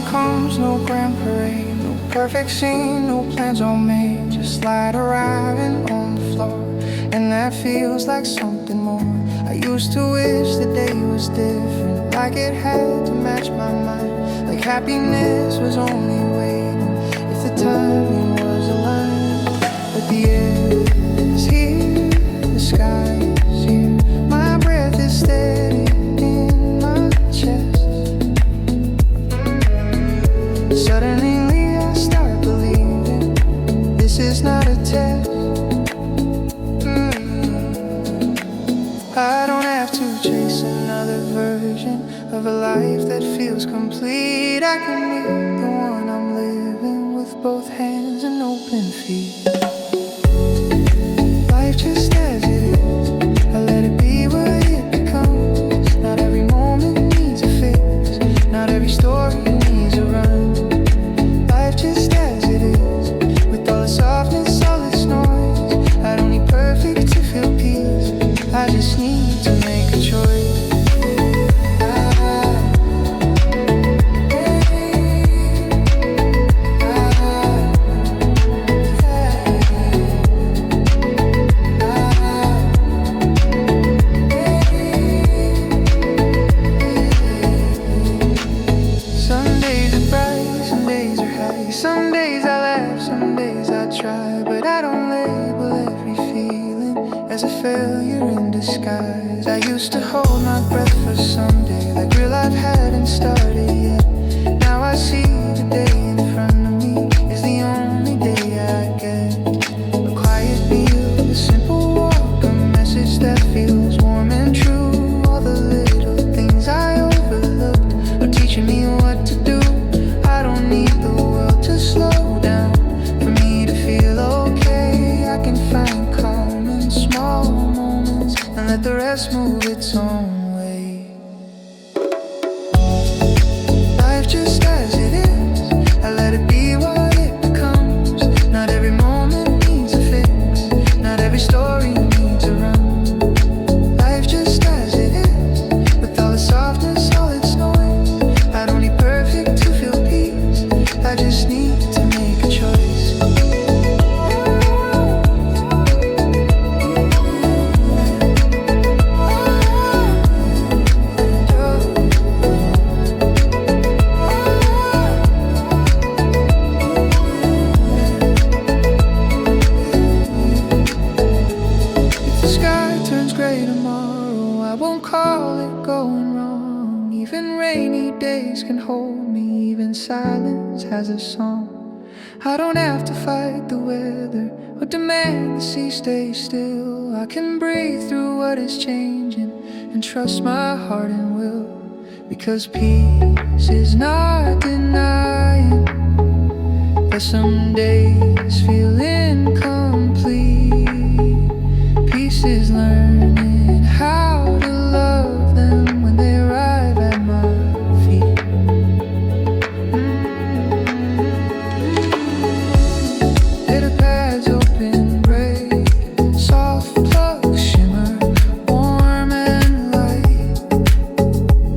comes, no grand parade, no perfect scene, no plans all made. Just light arriving on the floor, and that feels like something more. I used to wish the day was different, like it had to match my mind, like happiness was only waiting if the timing was aligned. But the air is here, the sky is here, my breath is steady in my chest. Suddenly I start believing this is not a test. I don't have to chase another version of a life that feels complete. I can meet the one I'm living with both hands and open feet. Life just as it is, I let it be what it becomes. Not every moment needs a fix, not every story needs a run. Life just as it is, with all the softness, all its noise. I don't need perfect to feel peace, I just need to make a choice. Some days are bright, some days are high, some days I laugh, some days I try, but I don't label every feeling as a failure in disguise. I used to hold my breath for someday, like real life hadn't started yet. Now I see the day in front of me is the only day I get. A quiet meal, a simple walk, a message that feels warm and true. All the little things I overlooked are teaching me what to do. I don't need the world to slow down for me to feel okay. I can find calm in small moments and let the rest move its own way. Life just as it is, I let it be what it becomes. Not every moment needs a fix, not every story needs a run. Life just as it is, with all the softness, all its noise. I don't need perfect to feel peace, I just need to make a choice. If the sky turns gray tomorrow, I won't call it going wrong. Even rainy days can hold me, even silence has a song. I don't have to fight the weather or demand the sea stay still. I can breathe through what is changing and trust my heart and will, because peace is not denying that some days feel incomplete. Peace is learning how to love them when they arrive at my feet. Little paths open, break, soft plugs shimmer, warm and light.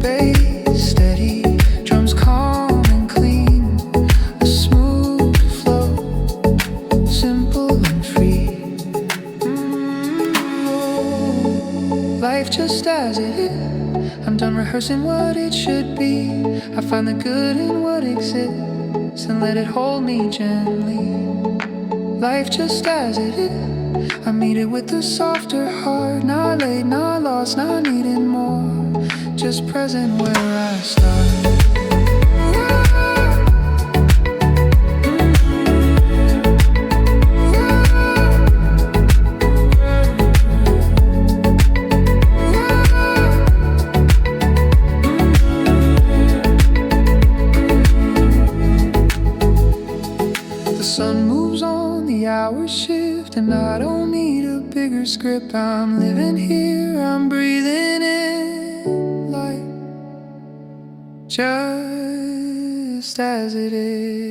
Bass steady, drums calm and clean, a smooth flow, simple and free. Life just as it is, I'm done rehearsing what it should be. I find the good in what exists and let it hold me gently. Life just as it is, I meet it with a softer heart. Not late, not lost, not needing more, just present where I start. The sun moves on, the hours shift, and I don't need a bigger script. I'm living here, I'm breathing in life, just as it is.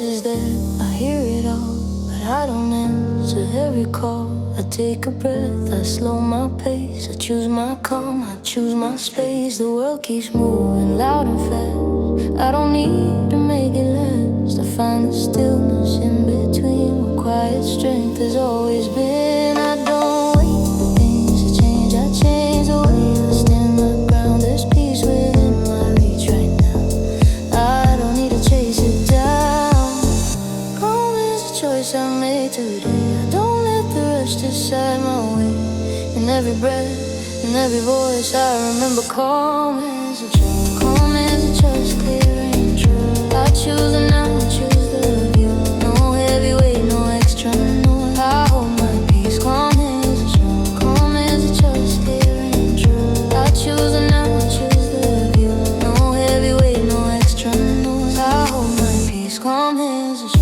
is there, I hear it all, but I don't answer every call. I take a breath, I slow my pace, I choose my calm, I choose my space. The world keeps moving loud and fast, I don't need to make it last. I find the stillness in between where quiet strength has always been. I don't wait for things to change, I change the way I stand my ground. There's peace within my reach right now, I don't need to chase it down. Calm is a choice I made today, I don't let the rush decide my way. In every breath, in every voice I remember calm is a choice. Calm is a choice, clear and true. I choose the now, I choose the view. No heavy weight, no extra noise, I hold my peace. Calm is a choice. Calm is a choice, clear and true. I choose the now, I choose the view. No heavy weight, no extra noise, I hold my peace. Calm is a choice.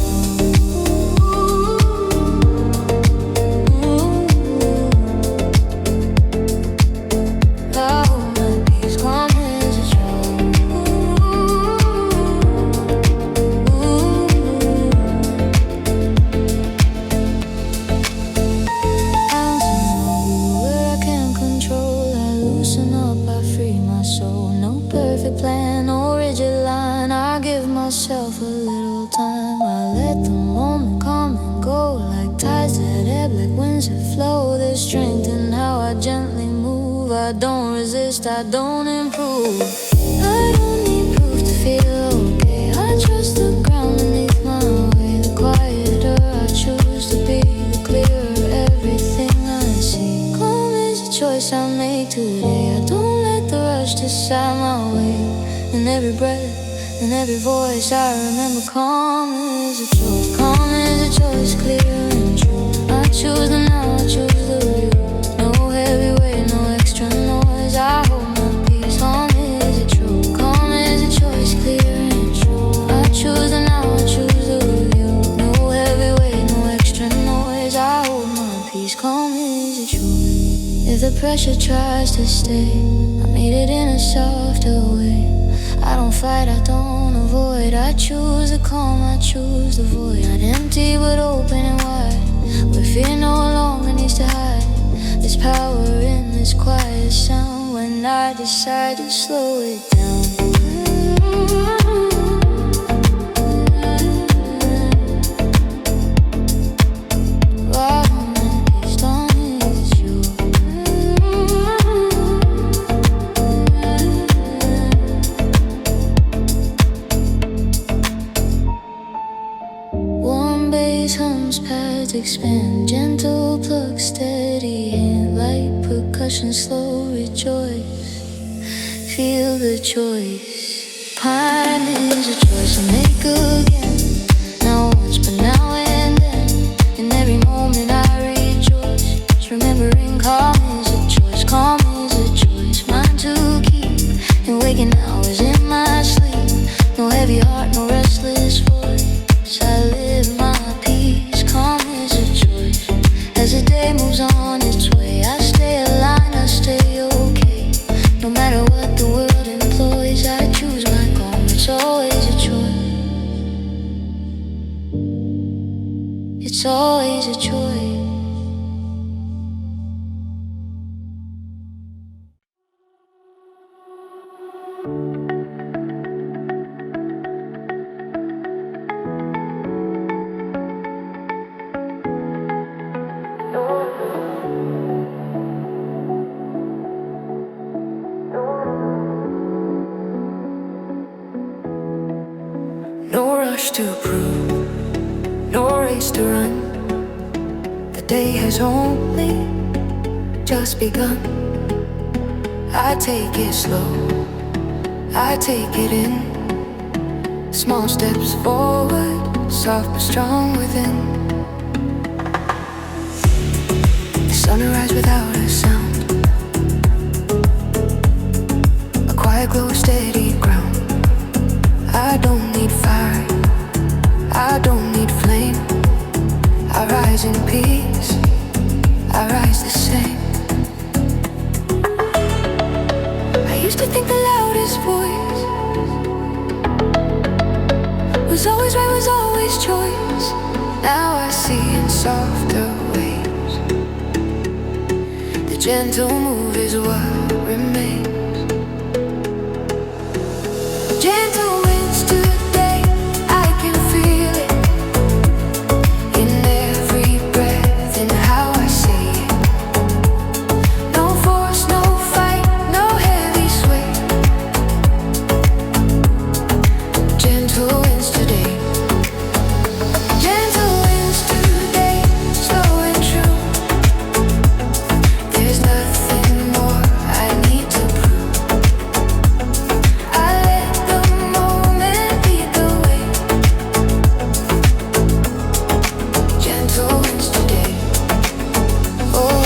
Plan, no rigid line, I give myself a little time. I let the moment come and go, like tides that ebb, like winds that flow. There's strength in how I gently move, I don't resist, I don't improve. I don't need proof to feel okay, I trust the ground beneath my way. The quieter I choose to be, the clearer everything I see. Calm is a choice I make today, I don't let the rush decide my way. In every breath, in every voice I remember calm is a choice. Calm is a choice, clear and true. I choose the now, I choose the view. No heavy weight, no extra noise, I hold my peace. Calm is a truth. Calm is a choice, clear and true. I choose the now, I choose the view. No heavy weight, no extra noise, I hold my peace. Calm is a truth. If the pressure tries to stay, I meet it in a softer way. I don't fight, I don't avoid, I choose the calm, I choose the void. Not empty but open and wide, where fear no longer needs to hide. There's power in this quiet sound, when I decide to slow it down. Expand, gentle plug, steady hand, light percussion, slow rejoice. Feel the choice. Pine is a choice I make again. Not once, but now and then. In every moment I rejoice. Just remembering calm is a choice. Calm is a choice. Mine to keep. And waking hours in my sleep. No heavy heart, no restless voice. I live my peace. Calm is a choice. As the day moves on its way, I stay aligned, I stay okay. No matter what the world employs, I choose my calm. It's always a choice. It's always a choice. No rush to prove, no race to run. The day has only just begun. I take it slow, I take it in. Small steps forward, soft but strong within. The sunrise without a sound, a quiet glow, steady ground. I don't need fire, I don't need flame. I rise in peace, I rise the same. I used to think the loudest voice Was always right, was always choice. Now I see in softer ways. The gentle move is what remains. Gentle winds today, I can feel it in every breath and how I say it. No force, no fight, no heavy sway. Gentle winds today. Gentle winds today, slow and true. There's nothing more I need to prove. I let the moment lead the way. Gentle winds today. Oh,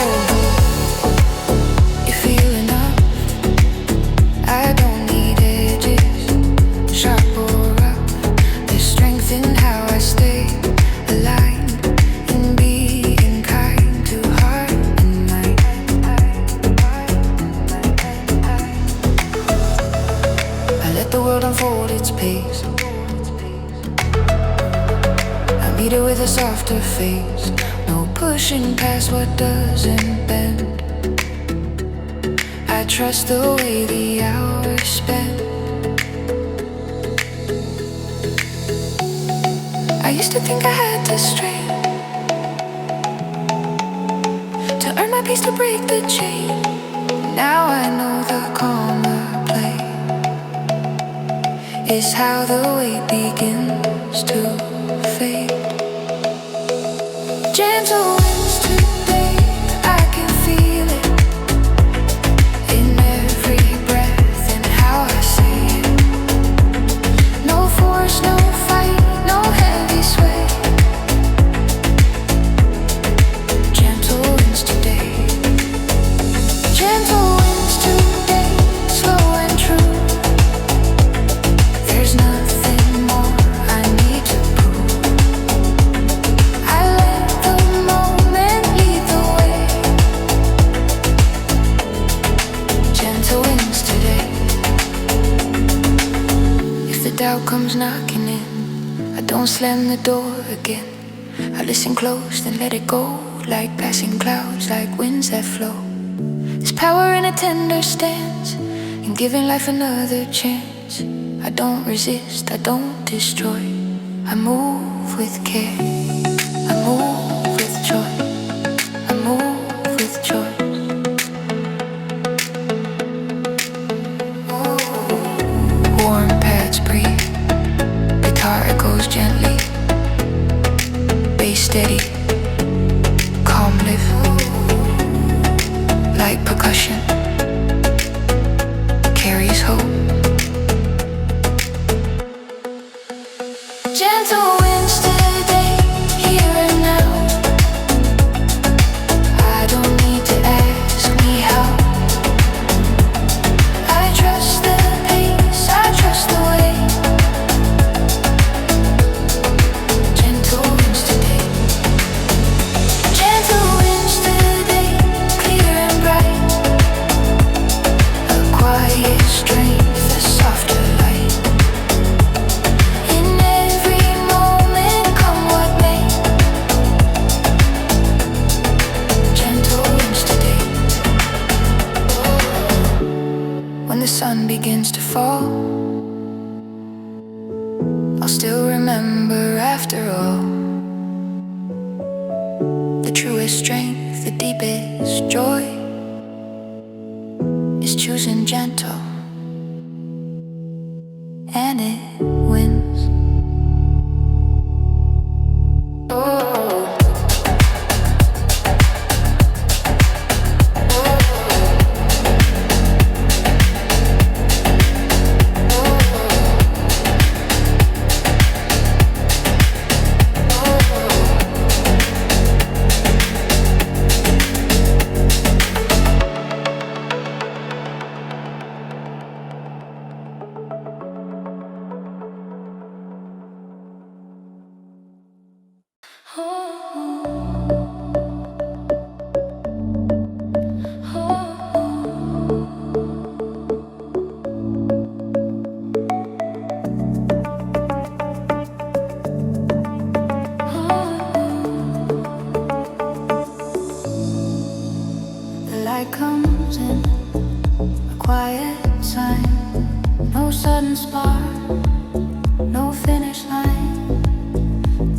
you feel enough? I don't need edges, sharp or rough. There's strength in how I stay aligned, in being kind to heart and mind. I let the world unfold its pace. I meet it with a softer face. No pushing past what doesn't bend. I trust the way the hours spend. I used to think I had to strain to earn my peace, to break the chain. Now I know the calmer play is how the weight begins to fade. Gentle winds today, I can feel it in every breath and how I say it. No force, no fight, no heavy sway. Gentle winds today. Gentle winds today, slow and true. There's nothing more I need to prove. I let the moment lead the way. Gentle winds today. If the doubt comes knocking in, I don't slam the door again. I listen close, then let it go. Like passing clouds, like winds that flow. There's power in a tender stance, in giving life another chance. I don't resist, I don't destroy. I move with care. I move with joy. I move with choice. Warm pads breathe. Guitar echoes gently. Bass steady. Calm lift. Like percussion. Carries hope. Gentle winds today, here and now. I don't need to ask me how. I trust the pace, I trust the way. Gentle winds today. Gentle winds today, clear and bright. A quiet strength, a softer light. In every moment, come what may. Gentle winds today. When the sun begins to fall, I'll still remember after all. The truest strength, the deepest joy is choosing gentle, and it wins. Oh. spark, no finish line.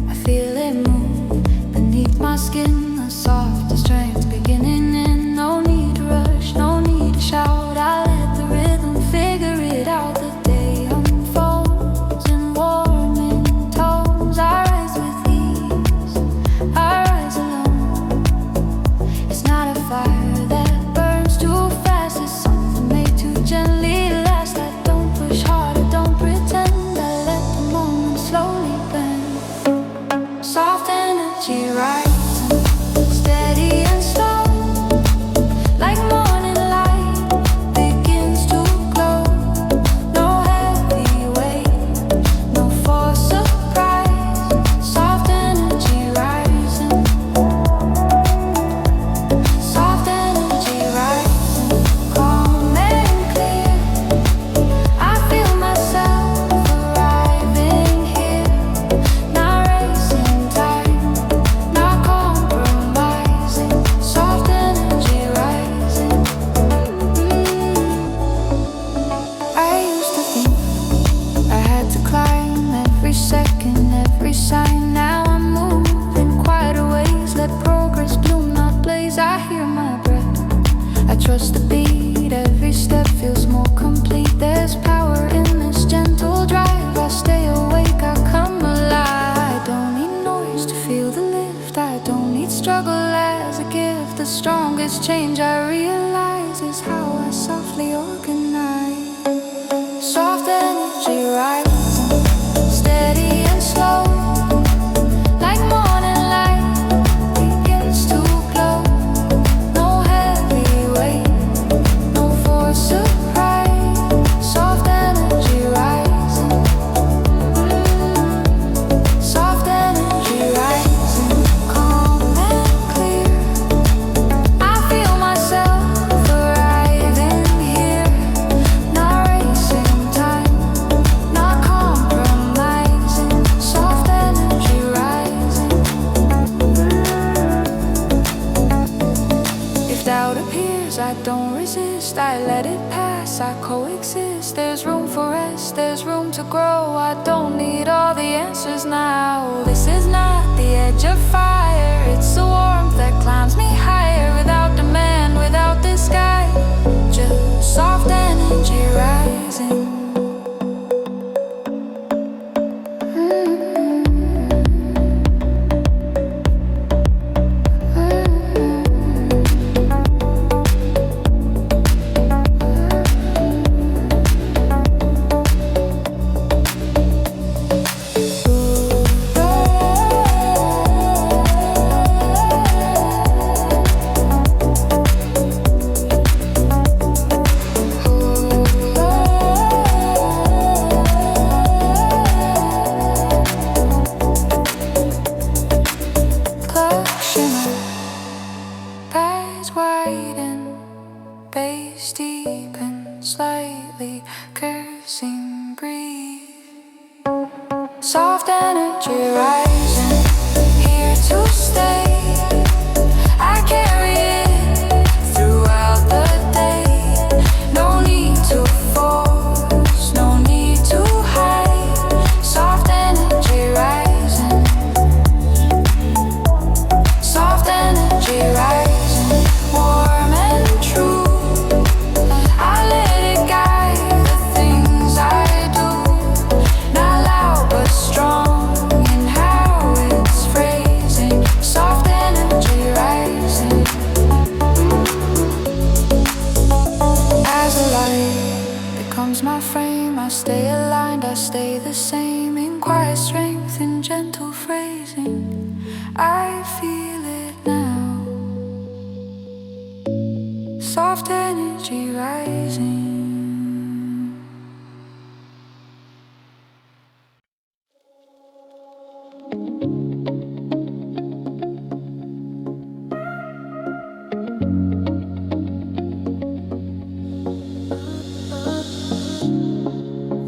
I feel it move beneath my skin, the softest strength beginning in. No need to rush, no need to shout. I let the rhythm figure it out. The day unfolds in warming tones. I rise with ease, I rise alone. It's not a fire that burns too fast. It's something made to gently last. I don't push hard, I don't pretend. I let the moment slowly bend. Soft energy rising, steady and slow, like morning light begins to glow. No heavy weight, no force of pride. Soft energy rising, soft energy rising, calm and clear. I feel myself arriving here, not racing time, not compromising. Soft energy rising. I used to think I had to climb every second, every sign. Now I'm moving quieter ways. Let progress bloom, not blaze. I hear my breath, I trust the beat. Every step feels more complete. There's power in this gentle drive. I stay awake, I come alive. I don't need noise to feel the lift. I don't need struggle as a gift. The strongest change I realize is how I softly organize. Soft energy rising, steady and slow, like morning light begins to glow. No heavy weight, no force of pride. Soft energy rising, soft energy rising, calm and clear. I feel myself arriving here, not racing time, not compromising. Soft energy rising. If doubt appears, I don't resist. I let it pass, I coexist. There's room for rest, there's room to grow. I don't need all the answers now. This is not the edge of fire, it's the warmth that climbs me higher. Without demand, without disguise, just soft energy rising. Bass deepen slightly, cursing breathe. Soft energy rising, here to stay. I carry it throughout the day. No need to force, no need to hide. Soft energy rising, soft energy rising, warm and true. My frame, I stay aligned, I stay the same. In quiet strength, in gentle phrasing, I feel it now. Soft energy rising.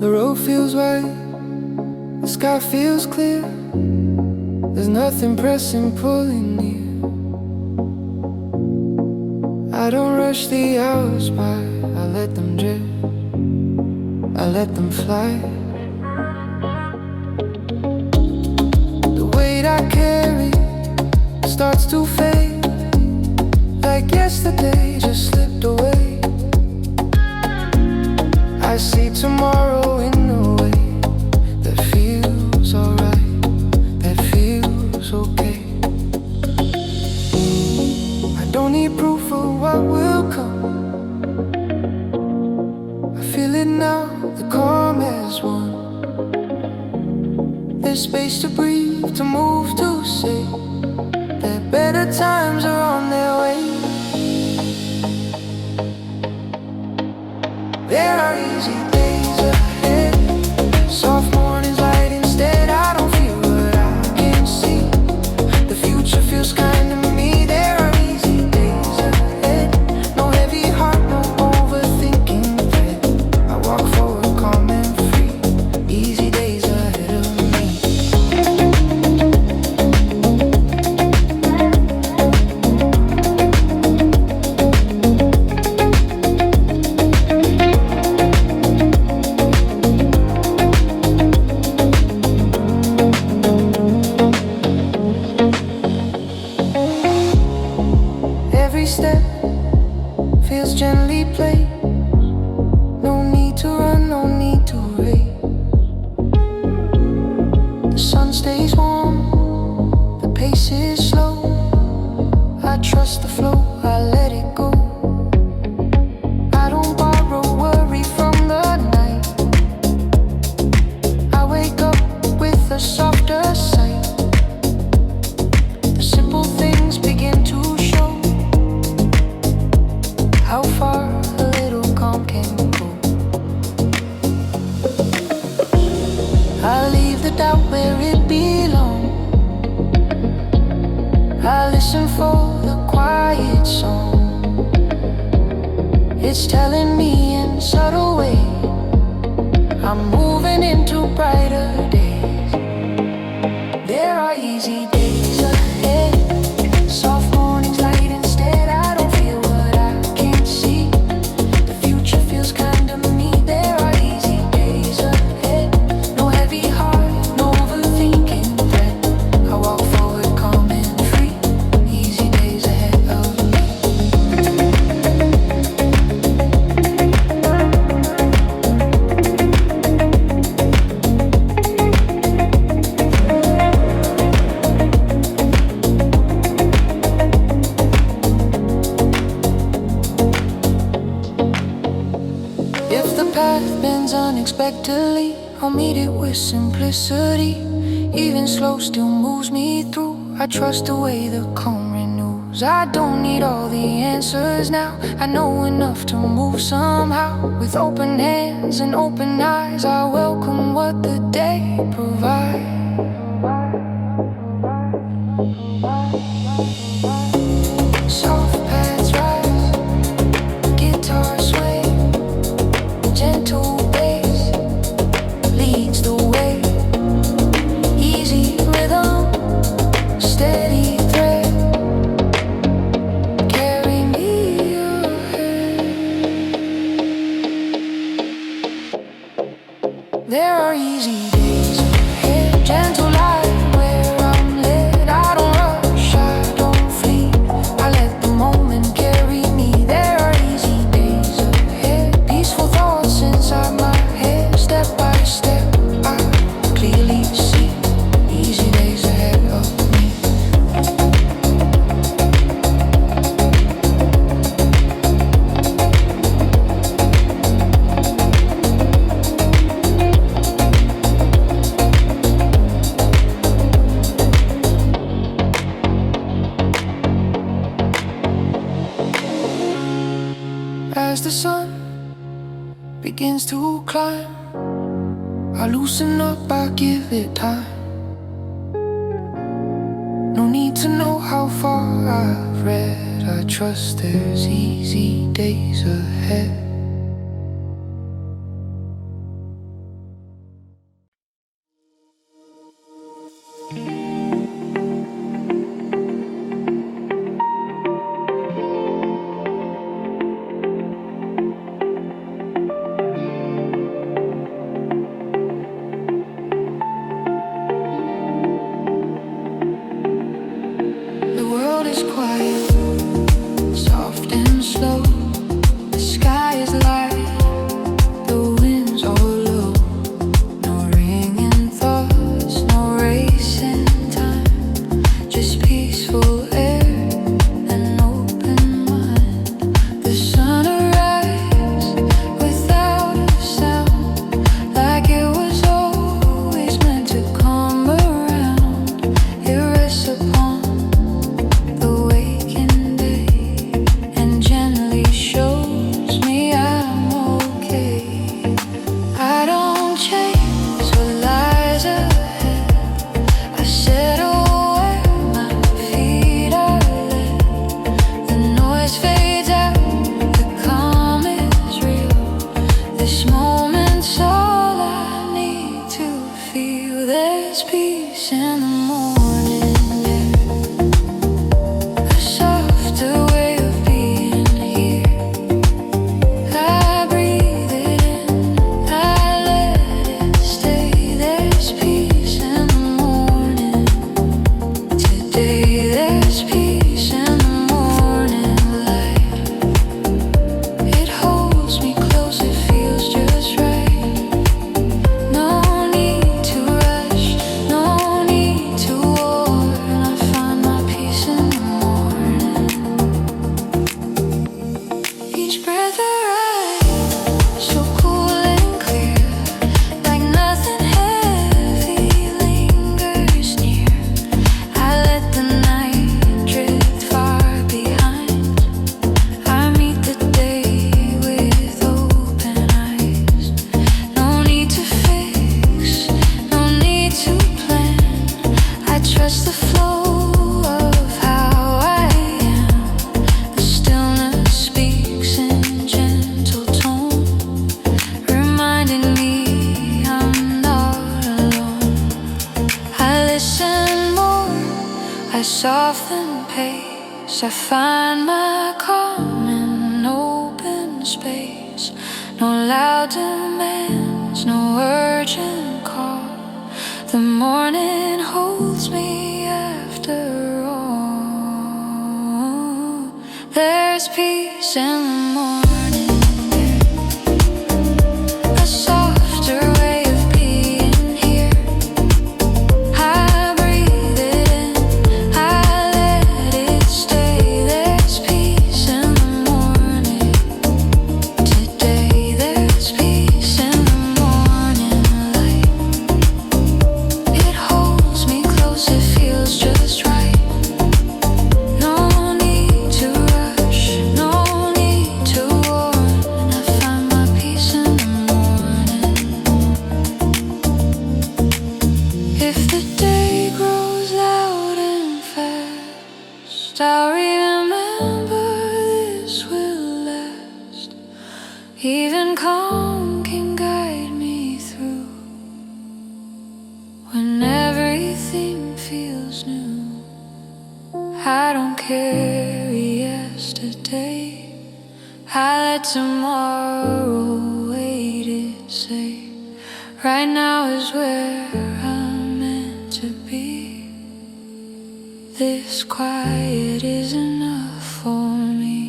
The road feels wide, the sky feels clear. There's nothing pressing, pulling near. I don't rush the hours by, I let them drift. I let them fly. The weight I carry starts to fade, like yesterday just slipped away. I see tomorrow in a way that feels alright, that feels okay. I don't need proof of what will come. I feel it now, the calm has won. There's space to breathe, to move, to say that better times are on their way. There are easy days ahead, soft mornings light instead. I don't feel what I can see. The future feels kind to me. There are easy days ahead, no heavy heart, no overthinking thread. I walk forward calm and free. Easy days ahead of me. Every step feels gently played. No need to run, no need to wait. The sun stays warm, the pace is slow. I trust the flow, I let it go. I don't borrow worry from the night. I wake up with a softer sight. The simple things begin to show how far a little calm can go. I leave the doubt where it belongs. I listen for the quiet song. It's telling me in subtle ways I'm moving into brighter days. There are easy days ahead, soft mornings light instead. I don't feel what I can't see. The future feels kind to me. There are easy days ahead, no heavy heart, no overthinking thread. I walk forward calm and free. Easy days ahead of me. If the path bends unexpectedly, I'll meet it with simplicity. Even slow still moves me through. I trust the way the calm renews. I don't need all the answers now. I know enough to move somehow. With open hands and open eyes, I welcome what the day provides. Soft paths rise, guitar sway, gentle bass leads the way. Easy rhythm, steady thread, carry me ahead. There are easy days ahead, gentle light where I'm led. I don't rush, I don't flee. I let the moment carry me. There are easy days ahead, peaceful thoughts inside my head. Step by step, I clearly see. Easy days ahead of me. As the sun begins to climb, I loosen up, I give it time. No need to know how far I've read. I trust there's easy days ahead. is quiet, soft and slow. The sky is light, the winds are low. No ringing thoughts, no racing time, just peaceful air and open mind. The sun arrives without a sound, like it was always meant to come around. It rests upon the waking day and gently shows me I'm okay. I don't chase what lies ahead. I settle where my feet are led. The noise fades out, the calm is real. This moment's all I need to feel. There's peace in the morning air, a softer way of being here. I breathe it in, I let it stay. There's peace in the morning. Today there's peace in the morning light. It holds me close, it feels just right. No need to rush, no need to warn. I find my peace in the morning. Each breath I ride, so cool and clear, like nothing heavy lingers near. I let the night drift far behind. I meet the day with open eyes. No need to fix, no need to plan. I trust the flow of how I am. The stillness speaks in gentle tone, reminding me I'm not alone. I listen more, I soften pace. I find my calm in open space. No loud demands, no urgent call. The morning holds me after all. There's peace in the morning, a softer way of being here. I breathe it in, I let it stay. There's peace in the morning. Today there's peace in the morning light. It holds me close, it feels just right. No need to rush, no need to warn. I find my peace in the morning. If the day grows loud and fast, I'll remember this will last. Even calm can guide me through when everything feels new. I don't carry yesterday, I let tomorrow wait it safe. Right now is where I'm meant to be. This quiet is enough for me.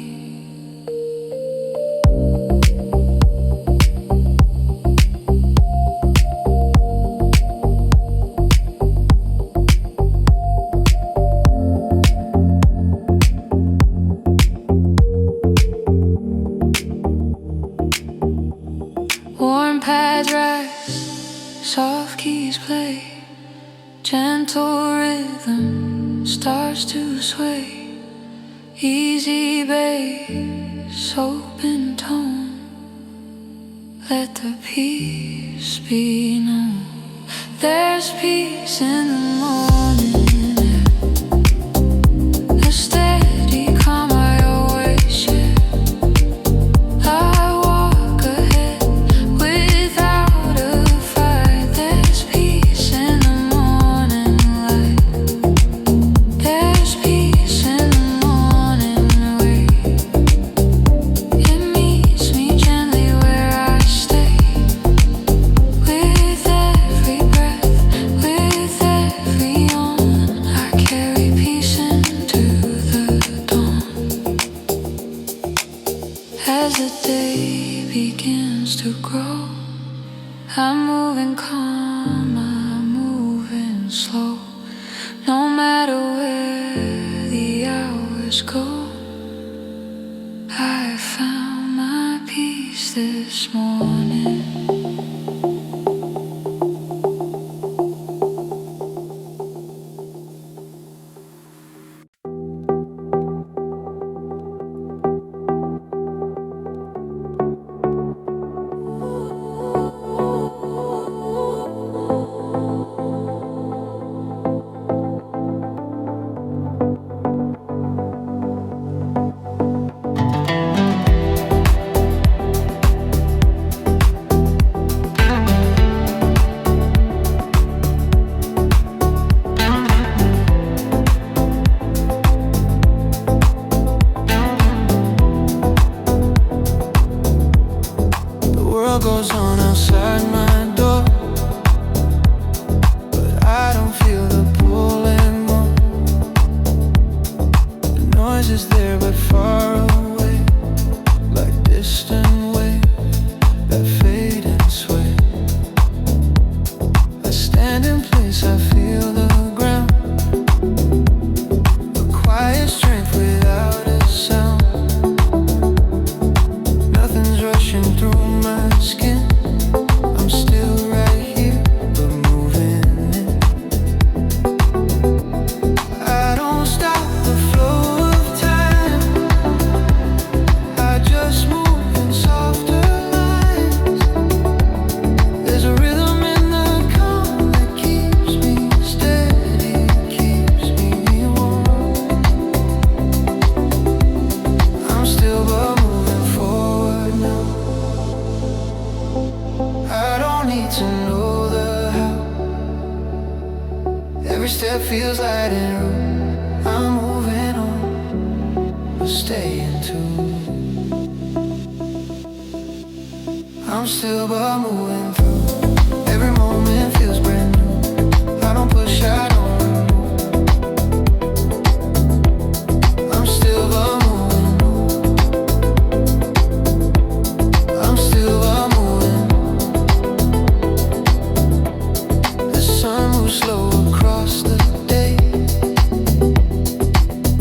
Warm pads rise, soft keys play, gentle rhythm starts to sway. Easy bass, open tone, let the peace be known. There's peace in the morning, a steady calm I always share. I walk ahead without a fight. There's peace in the morning light. There's peace in the morning wait. It meets me gently where I stay. With every breath, with every shadows go. I found my peace this morning. Goes on outside my door, but I don't feel the pull anymore. The noise is there but far away, like distant waves that fade and sway. I stand in place, I feel the ground, a quiet strength without a sound. Nothing's rushing through my skin. I'm still right here, but moving in. I don't stop the flow of time, I just move in softer lines. There's a rhythm in the calm that keeps me steady, keeps me warm. I'm still but moving forward now. I don't need to know the how. Every step feels light and room. I'm moving on, but staying too. I'm still but moving through. Every moment feels brand new. I don't push, I don't remove. I'm still but moving. I'm still but moving. The sun moves slow across the day.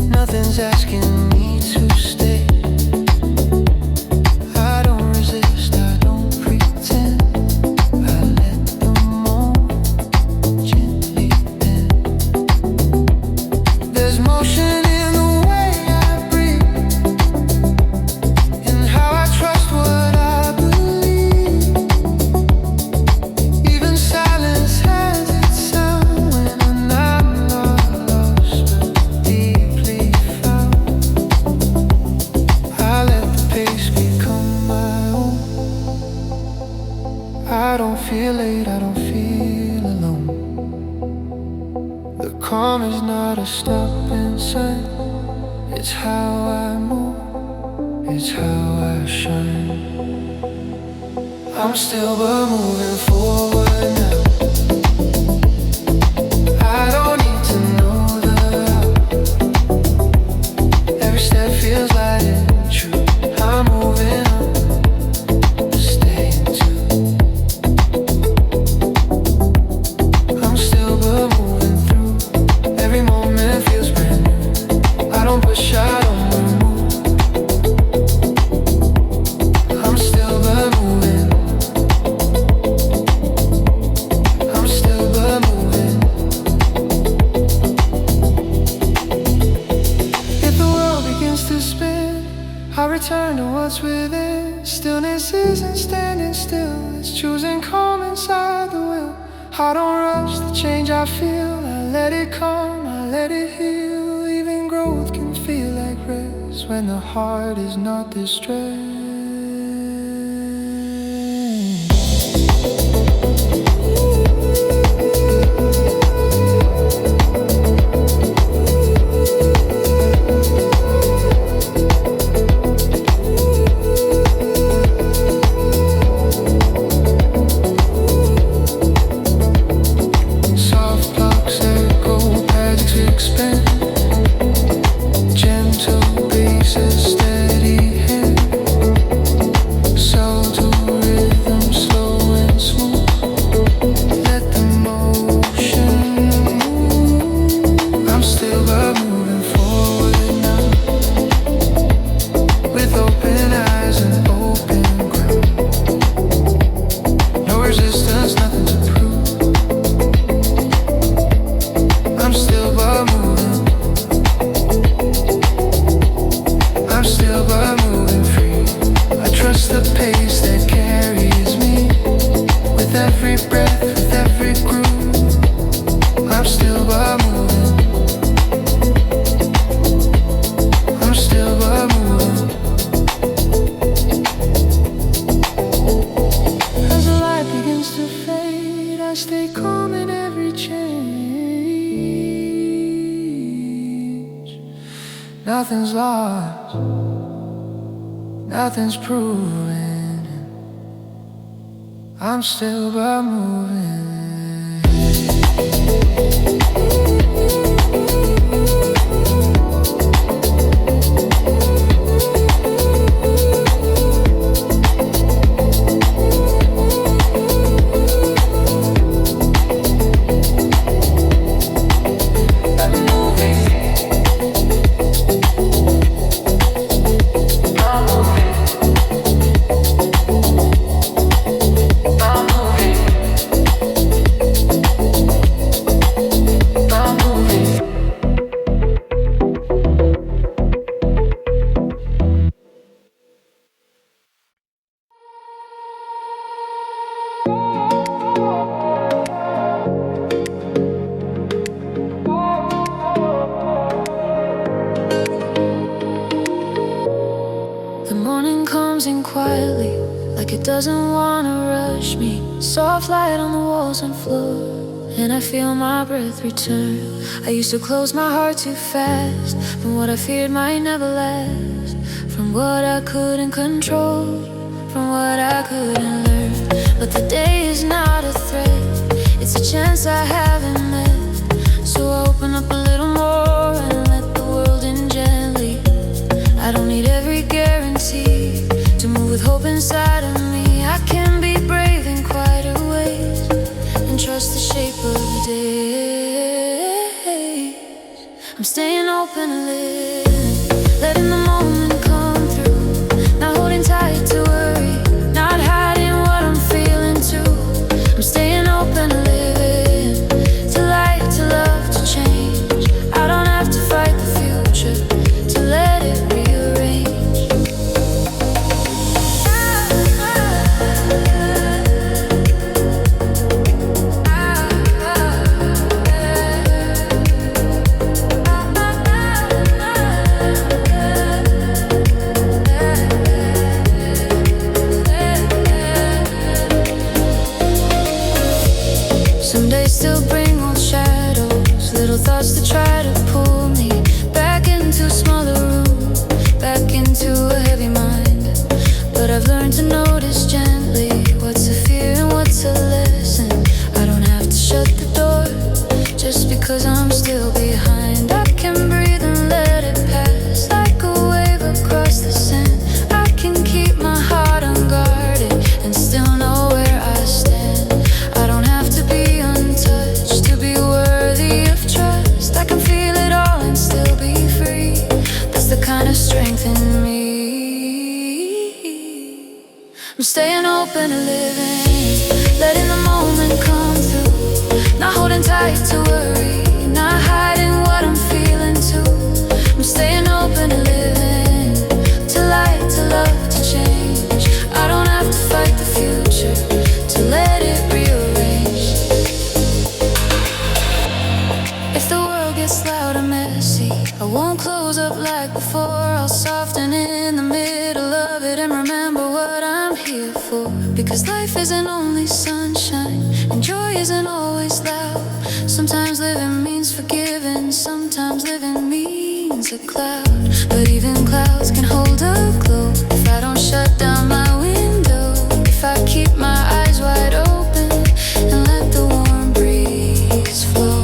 Nothing's asking me to stay. I don't resist, I don't pretend. I let the moment gently bend. There's motion in the way I breathe, in how I trust what I believe. Even silence has its sound when I'm not lost but deeply found. I let the pace become my own. I don't feel late, I don't feel alone. The calm is not a stopping sign. It's how I move, it's how I shine. I'm still but moving forward now. I don't need to know the how. Every step feels light and true. I'm moving on, staying true. I'm still but moving through. Every moment feels brand new. I don't push, I don't remove. I'm still but moving. I'm still but moving. If the world begins to spin, I return to what's within. Stillness isn't standing still, it's choosing calm inside the will. I don't rush the change I feel, I let it come, I let it heal. Even growth can feel like rest when the heart is not distressed. Soft blocks echo, pads expand. Gentle bases, steady hand. trust the pace that carries me. With every breath, with every groove, I'm still but moving. I'm still but moving. As the light begins to fade, I stay calm in every change. Nothing's lost, nothing's proven. I'm still but moving. Quietly, like it doesn't wanna rush me. Soft light on the walls and floor, and I feel my breath return. I used to close my heart too fast, from what I feared might never last, from what I couldn't control, from what I couldn't learn. But the day is not a threat, it's a chance I haven't met. So open up a little more and let the world in gently. I don't need every guarantee to move with hope inside of me. I can be brave in quieter ways and trust the shape of the days. I'm staying open and living, letting the moment come through. Not holding tight to worry, not hiding what I'm feeling too. I'm staying open and living, to light, to love, to change. I don't have to fight the future, to let it rearrange. Some days still bring old shadows, little thoughts that try to pull me back into a smaller room, back into a heavy mind. But I've learned to notice gently what's a fear and what's a lesson. I don't have to shut the door just because I'm still behind. I can breathe and let it pass like a wave across the sand. I can keep my heart unguarded and still know where I stand. I don't have to be untouched to be worthy of trust. I can feel it all and still be free. That's the kind of strength in me. I'm staying open and living, letting the moment come through. Not holding tight to worry, not hiding what I'm feeling too. I'm staying open and living, to light, to love, to change. I don't have to fight the future, to let it rearrange. If the world gets loud and messy, I won't close up like before. I'll soften in the middle of it and remember what I'm here for. Because life isn't only sunshine, and joy isn't always loud. Sometimes living means forgiving, sometimes living means a cloud. But even clouds can hold a glow if I don't shut down my window, if I keep my eyes wide open and let the warm breeze flow.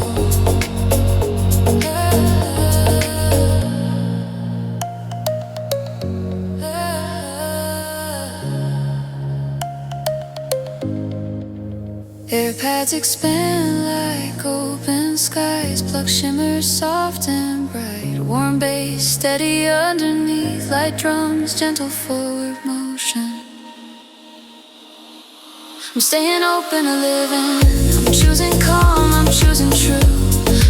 Air pads expand like open skies, pluck shimmers soft and bright. Warm bass steady underneath, light drums, gentle forward motion. I'm staying open to living, I'm choosing calm, I'm choosing true.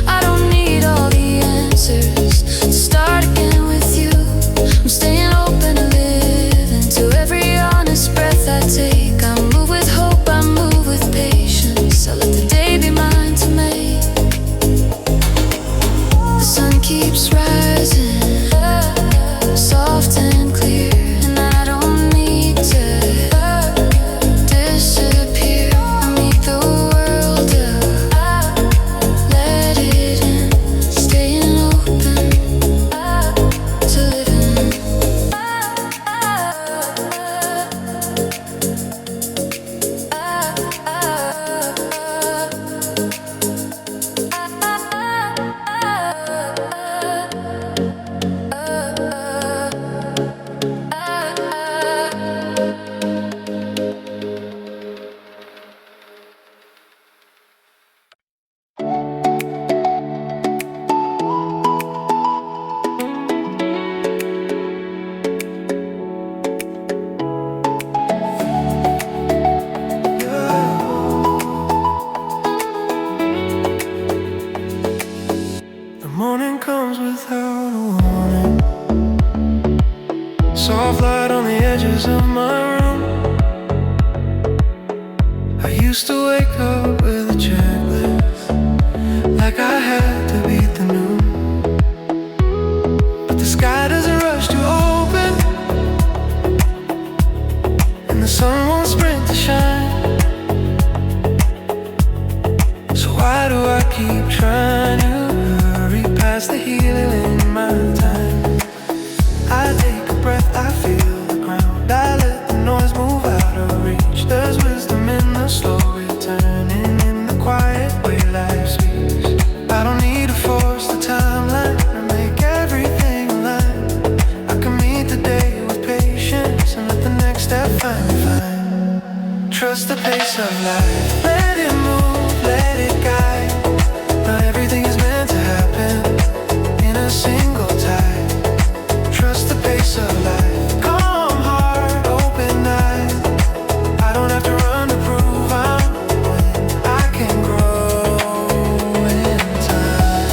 I don't need all the answers to start again with you. I'm staying open to living, to every keeps rising, soft and clear, and I don't need to disappear. Meet the world up, let it in, staying open to living. The morning comes without a warning. Soft light on the edges of my room. I used to wake up with a checklist, like I had to beat the noon. But the sky doesn't rush to open, and the sun won't sprint to shine. So why do I keep trying to hurry past the healing in my time? I take a breath, I feel the ground, I let the noise move out of reach. There's wisdom in the slow returning, in the quiet way life speaks. I don't need to force the timeline to make everything align. I can meet the day with patience and let the next step find me fine. Trust the pace of life, let it move, let it guide. Not everything is meant to happen in a single tide. Trust the pace of life, calm heart, open eyes. I don't have to run to prove I'm when I can grow in time.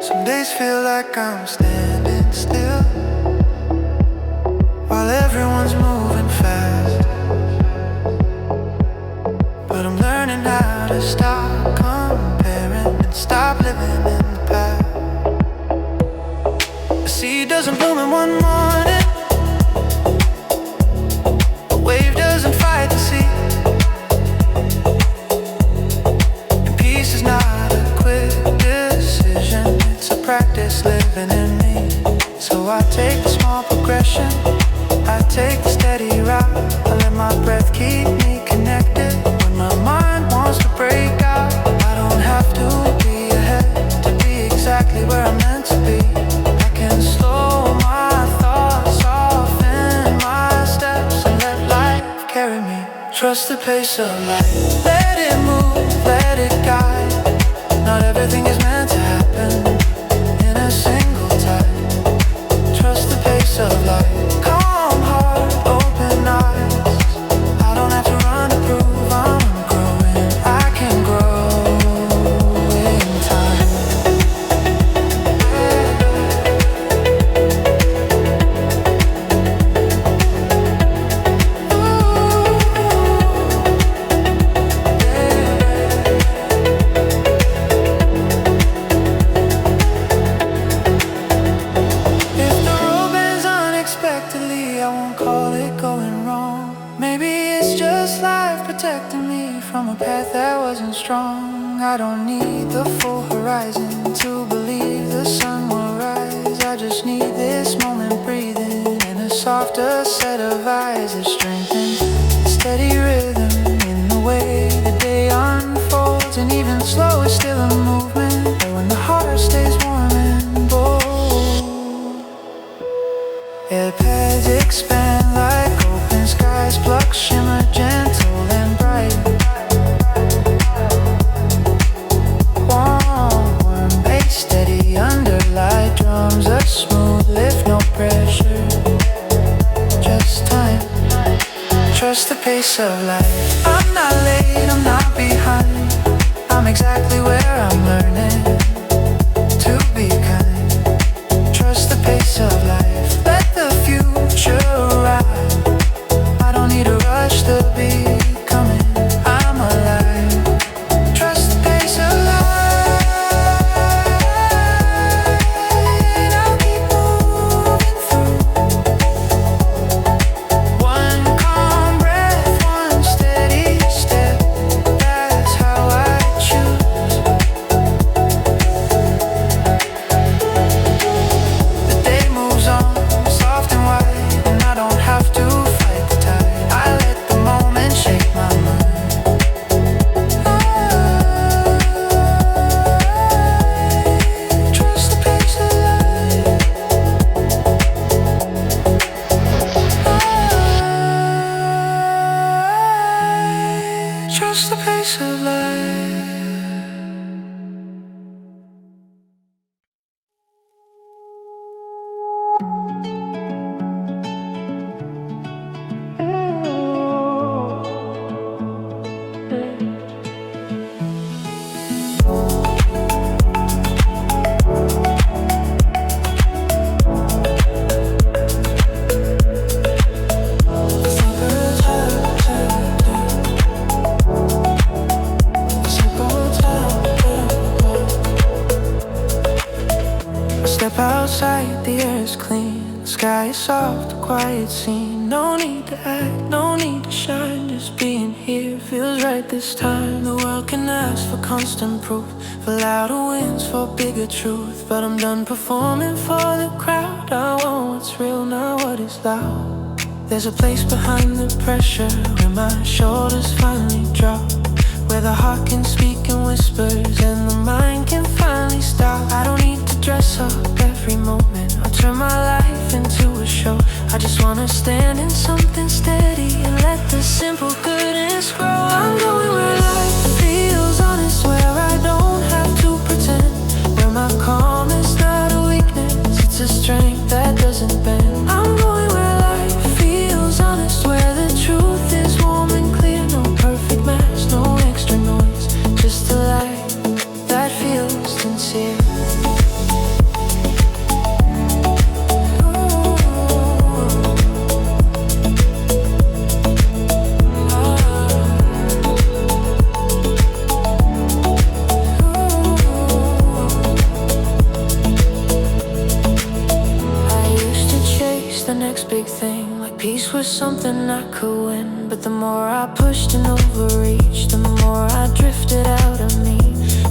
Some days feel like I'm standing still while everyone's moving fast. But I'm learning how to stop comparing and stop living in the past. A seed doesn't bloom in one morning, a wave doesn't fight the sea, and peace is not a quick decision, it's a practice living in me. So I take the small progression, I take the steady route. I let my breath keep me connected. When my mind wants to break out, I don't have to be ahead to be exactly where I'm meant to be. I can slow my thoughts, soften my steps, and let life carry me. Trust the pace of life, let it move, let it guide. Not everything is meant to happen in a single time. Trust the pace of life, calm heart, open eyes. I don't have to run to prove I'm growing. I can grow in time. If the road bends unexpectedly, I won't call it going wrong. Maybe it's just life protecting me from a path that wasn't strong. I don't need the full horizon to believe the sun will rise. I just need this moment breathing in a softer set of eyes that strengthens the steady rhythm in the way the day unfolds. And even slow is still a movement, but when the heart stays warm and bold, yeah, the paths expand like open skies, pluck, shimmer, gentle and bright. Warm bass, steady under light, drums are smooth, lift, no pressure, just time. Trust the pace of life. I'm not late, I'm not behind, I'm exactly where I'm learning. step outside, the air is clean. The sky is soft, a quiet scene. No need to act, no need to shine. Just being here feels right this time. The world can ask for constant proof, for louder winds, for bigger truth. But I'm done performing for the crowd. I want what's real, not what is loud. There's a place behind the pressure where my shoulders finally drop, where the heart can speak in whispers and the mind can finally stop. I don't need to dress up every moment, I'll turn my life into a show. I just wanna stand in something steady and let the simple goodness grow. I'm going where life feels honest, where I don't have to pretend, where my calm is not a weakness, it's a strength that doesn't bend. I'm going where life feels honest, where the truth is warm and clear. No perfect match, no extra noise, just a light that feels sincere. The next big thing, like peace was something I could win. But the more I pushed and overreached, the more I drifted out of me.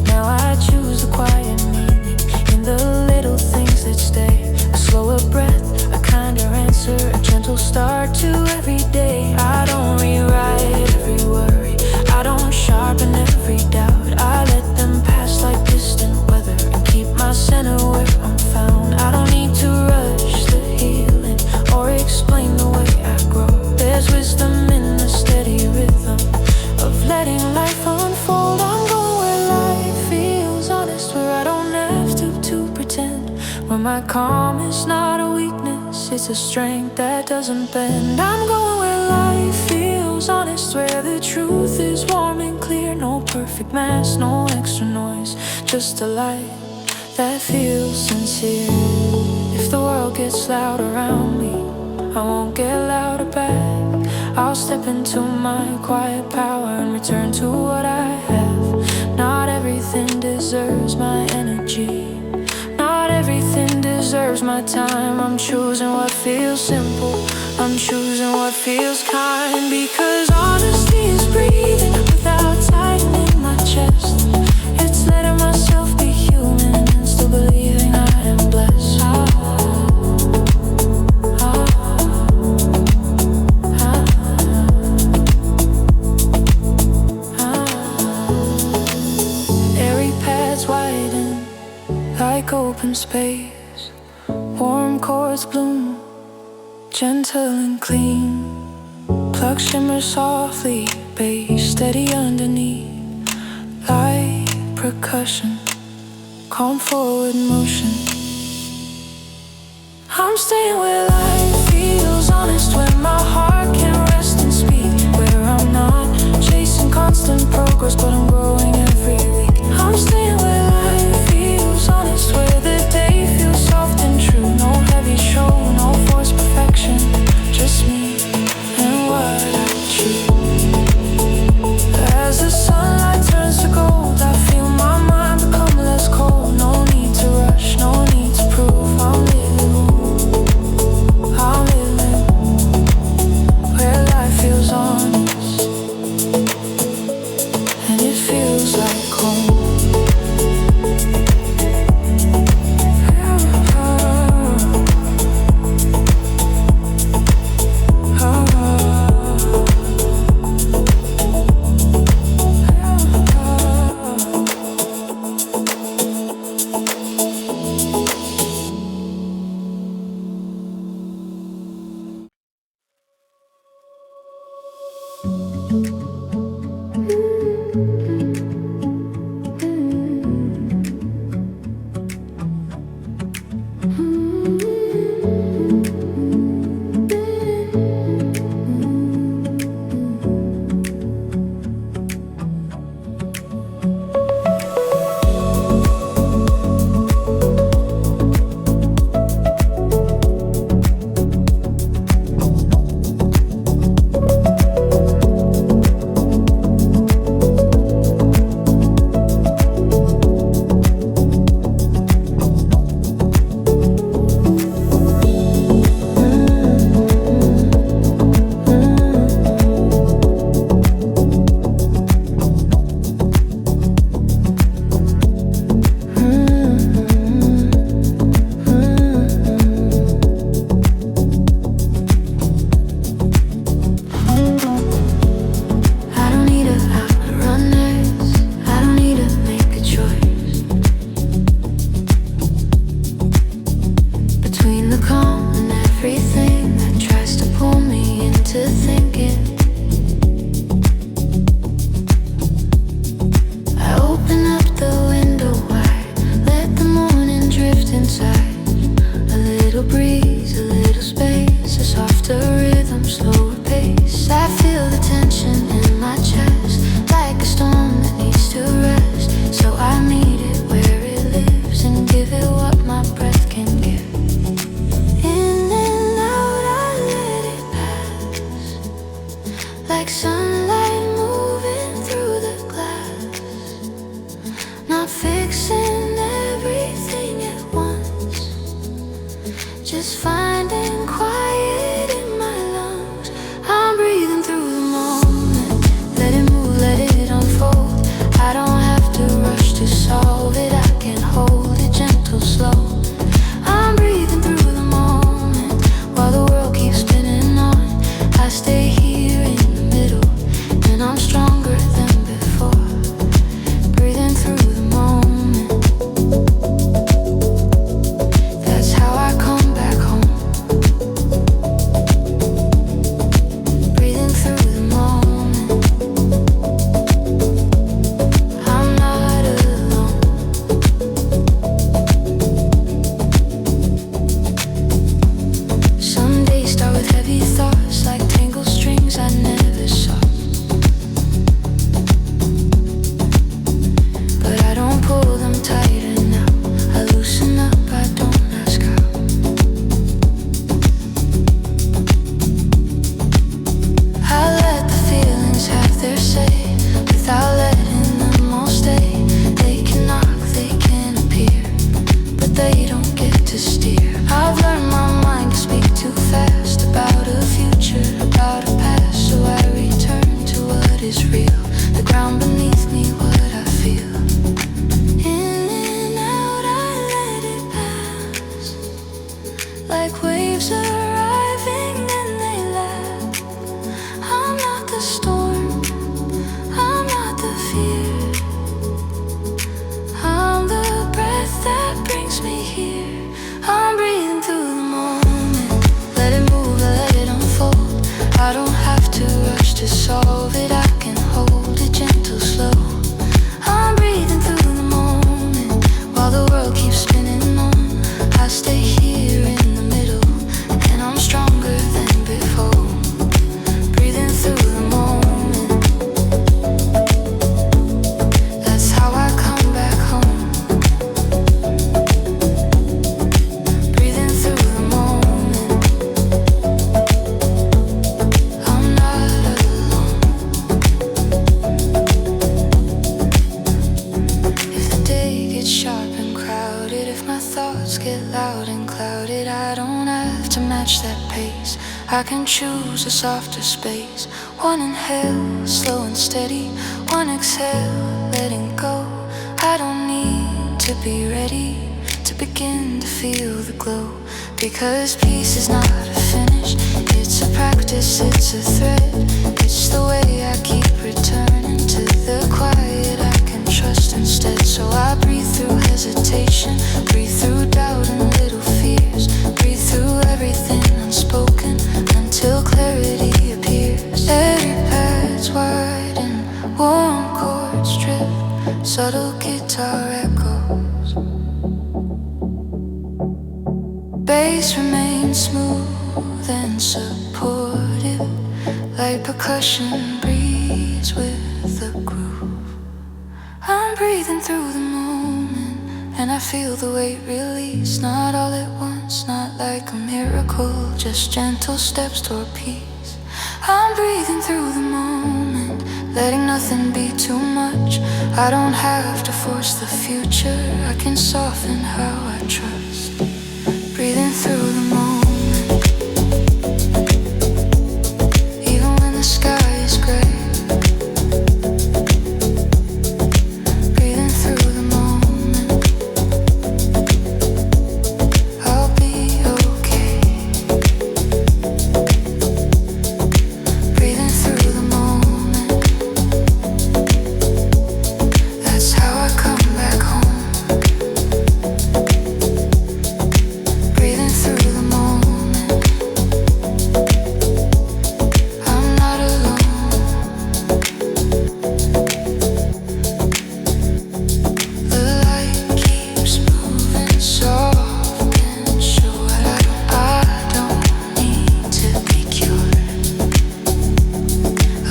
Now I choose the quiet meaning in the little things that stay. A slower breath, a kinder answer, a gentle start to every day. I don't rewrite every worry, I don't sharpen every doubt. I let them pass like distant weather and keep my center where I'm found. I don't need to rush the healing or explain the way I grow. There's wisdom in the steady rhythm of letting life unfold. I'm going where life feels honest, where I don't have to pretend, where my calm is not a weakness, it's a strength that doesn't bend. I'm going where life feels honest, where the truth is warm and clear. No perfect mask, no extra noise, just a light that feels sincere. If the world gets loud around me, I won't get louder back. I'll step into my quiet power and return to what I have. Not everything deserves my energy, not everything deserves my time. I'm choosing what feels simple, I'm choosing what feels kind. Because honesty is breathing without tightening my chest. It's letting myself be human and still believing I am blessed. Airy paths widen like open space, warm chords bloom, gentle and clean. Pluck shimmer softly, bass steady underneath. Light percussion, calm forward motion. I'm staying where life feels honest, where my heart can rest and speak, where I'm not chasing constant progress, but I'm growing every week. I'm staying where life feels honest, where the day feels soft and true. No heavy show, no forced perfection, just me and what I choose. As the sunlight turns to gold, I feel my mind become less cold. No need to rush, no need to prove. I'm living where life feels honest, and it feels keeps me here. I'm breathing through the moment. Let it move, let it unfold. I don't have to rush to solve it. I can hold it gentle, slow. I'm breathing through the moment while the world keeps spinning on. I stay here in the middle, and I'm stronger than before. Breathing through the moment. That's how I come back home. Breathing through the moment. I'm not alone. If the day gets sharp and crowded, if my thoughts get loud and clouded, I don't have to match that pace. I can choose a softer space. One inhale, slow and steady. One exhale, letting go. I don't need to be ready to begin to feel the glow. Because peace is not a finish, it's a practice, it's a thread. It's the way I keep returning to the quiet I can trust instead. So I breathe through hesitation, breathe through doubt and little fears. Breathe through everything unspoken until clarity appears. Every path's widen, warm chords trip, subtle guitar echoes. Bass remains smooth and supportive, like percussion breathes with the groove. I'm breathing through the moment, and I feel the weight release. Not all at once, not like a miracle, just gentle steps toward peace. I'm breathing through the moment, letting nothing be too much. I don't have to force the future, I can soften how I trust. Breathing through the moment, even when the sky is gray. Breathing through the moment, I'll be okay. Breathing through the moment, that's how I come back home. Breathing through the moment, I'm not alone. The light keeps moving soft and sure. I don't need to be cured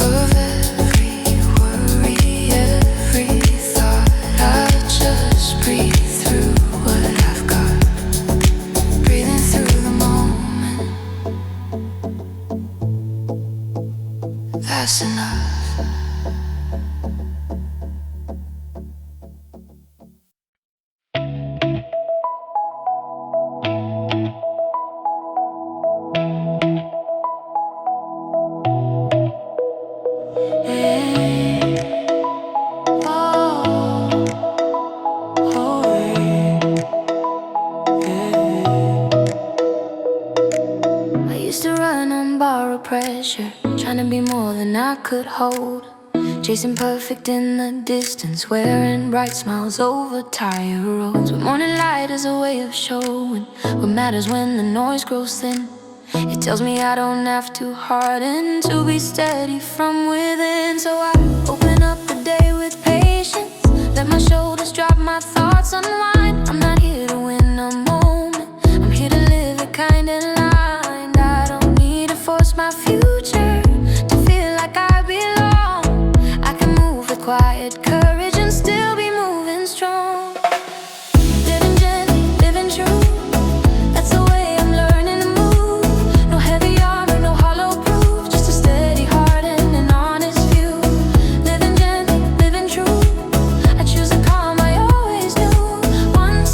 of every worry, every thought. I just breathe through what I've got. Breathing through the moment, that's enough. I used to run on borrowed pressure, trying to be more than I could hold. Chasing perfect in the distance, wearing bright smiles over tired roads. But morning light is a way of showing what matters when the noise grows thin. It tells me I don't have to harden to be steady from within. So I open up the day with patience, let my shoulders drop, my thoughts unwind. I'm not here to win a moment, I'm here to live it kind of lined. I don't need to force my future to feel like I belong. I can move with quiet courage and still be moving strong. Living gently, living true, that's the way I'm learning to move. No heavy armor, no hollow proof, just a steady heart and an honest view. Living gently, living true, I choose the calm I always knew. One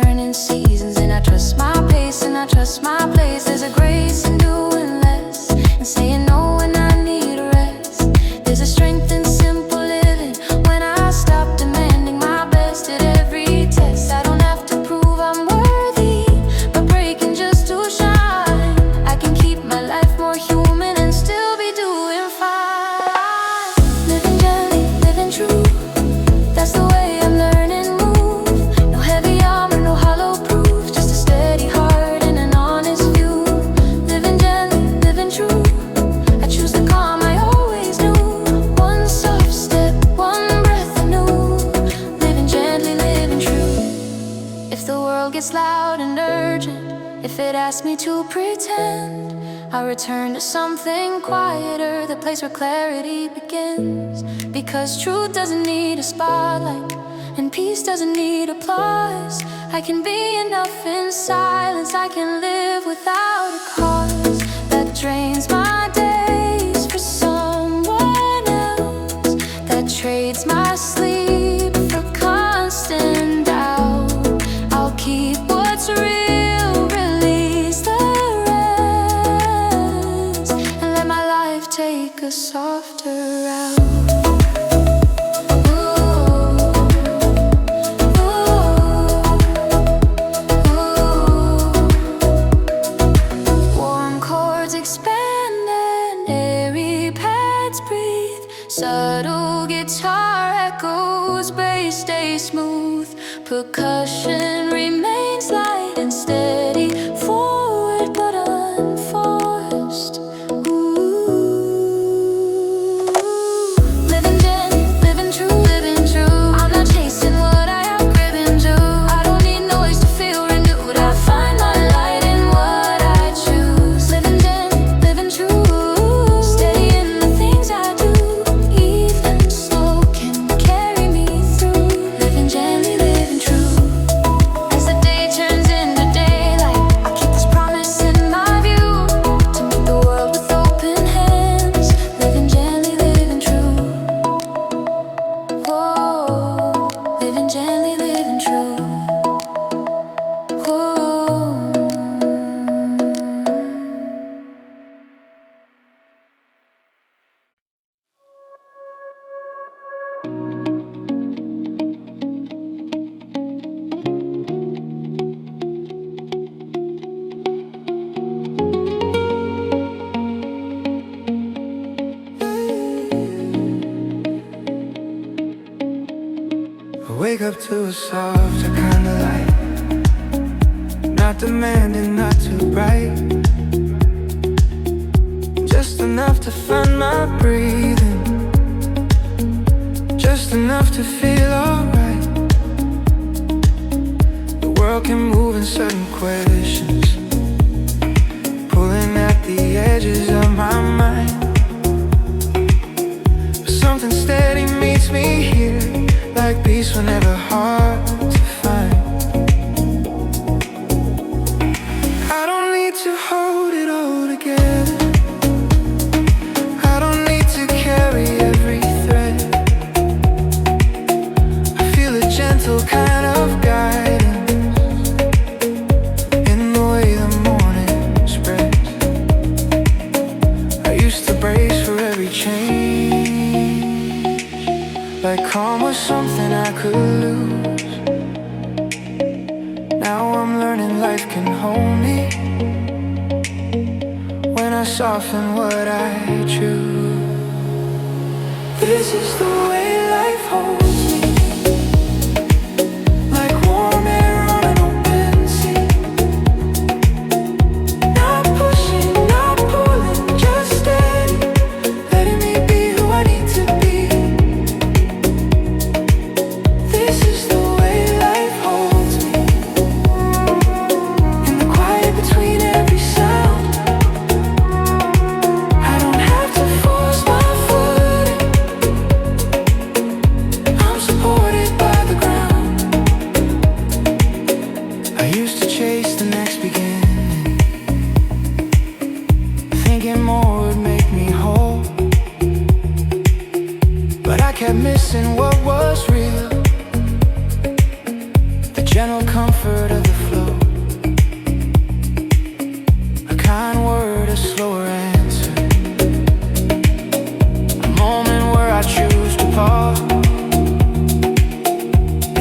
turning seasons, and I trust my pace and I trust my place. There's a grace in doing less and saying no when I need a rest. There's a strength in simple living when I stop demanding my best at every test. I don't have to prove I'm worthy, but breaking just to shine. I can keep my life more human and still be doing fine. Living gently, living true, that's the way I'm learning move. No heavy armor, no hollow proof, just a steady heart and an honest view. Living gently, living true, I choose the calm I always knew. One soft step, one breath anew. Living gently, living true. If the world gets loud and urgent, if it asks me to pretend, I'll return to something quieter, the place where clarity begins. Because truth doesn't need a spotlight, and peace doesn't need applause. I can be enough in silence, I can live without a cause that drains my days for someone else, that trades my sleep for constant doubt. I'll keep what's real, release the rest, and let my life take a softer route. Warm chords expand and airy pads breathe. Subtle guitar echoes, bass stays smooth. Percussion remains light and steady, forward but unforced. Ooh. Living gently, living true, living true. I'm not chasing what I have driven to. I don't need noise to feel renewed. I find my light in what I choose. Living gently, living true, steady in the things I do. Even slow can carry me through. Living gently, living true. As the day turns into daylight, I keep this promise in my view, to meet the world with open hands. Living gently, living true. Whoa, living gently, living true. Whoa. I wake up to a softer kind of light, not demanding, not too bright, just enough to find my breathing, just enough to feel alright. The world can move in certain questions, pulling at the edges of my mind, but something steady meets me here, like peace whenever hard to find. I don't need to hold it all together, I don't need to carry every thread. I feel a gentle kind of guidance in the way the morning spreads. I used to brace for every change, like calm was something I could lose. Now I'm learning life can hold me when I soften what I choose. This is the way life holds me, like warm air on an open sea. Not pushing, not pulling, just steady, letting me be who I need to be. This is the way life holds me, in the quiet between every sound. I don't have to force my footing, I'm supported by the ground. I used to chase the next beginning, thinking more would make me whole, but I kept missing what was real. The gentle comfort of the flow. A kind word, a slower answer. A moment where I choose to pause.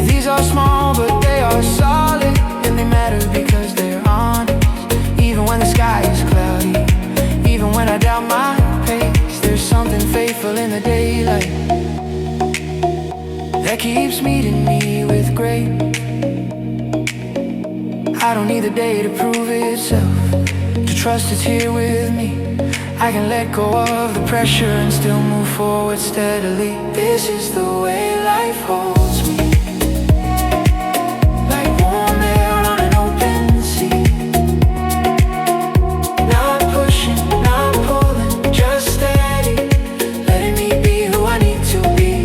These are small, but they are solid, and they matter because they're honest. Even when the sky is cloudy, even when I doubt my pace, there's something faithful in the daylight that keeps meeting me with grace. I don't need the day to prove itself, to trust it's here with me. I can let go of the pressure and still move forward steadily. This is the way life holds me, like warm air on an open sea. Not pushing, not pulling, just steady, letting me be who I need to be.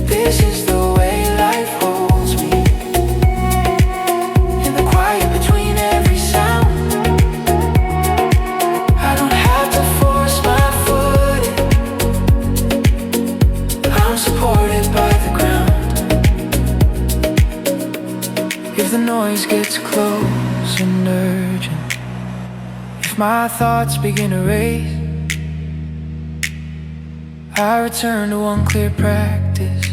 This is the way life holds me, in the quiet between every sound. I don't have to force my footing, I'm supported by the ground. If the noise gets close and urgent, if my thoughts begin to race, I return to one clear practice,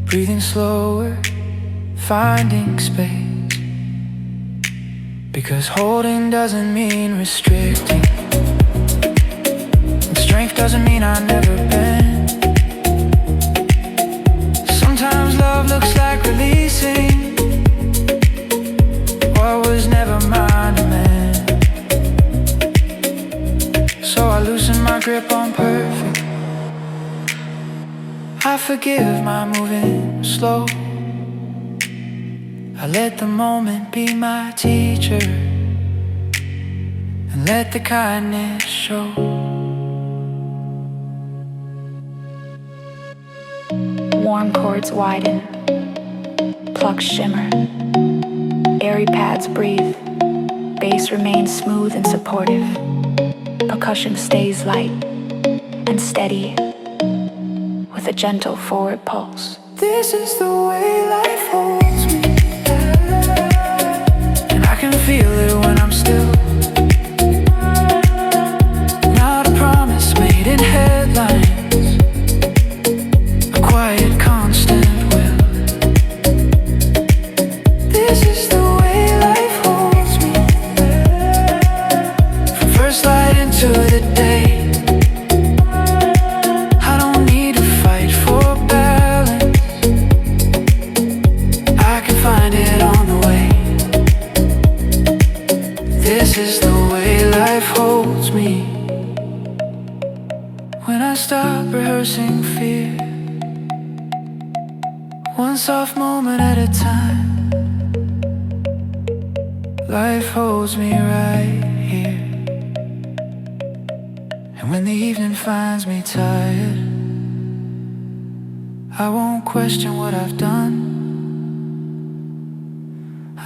breathing slower, finding space. Because holding doesn't mean restricting, and strength doesn't mean I never bend. Sometimes love looks like releasing what was never mine to mend. So I loosen my grip on perfect, I forgive my moving slow. I let the moment be my teacher, and let the kindness show. Warm chords widen, plucks shimmer, airy pads breathe, bass remains smooth and supportive, percussion stays light and steady, with a gentle forward pulse. This is the way life holds me, and I can feel it when I'm still. Not a promise made in headlines, a quiet constant will. This is the way life holds me, from first light into the day. This is the way life holds me. When I stop rehearsing fear, one soft moment at a time, life holds me right here. And when the evening finds me tired, I won't question what I've done.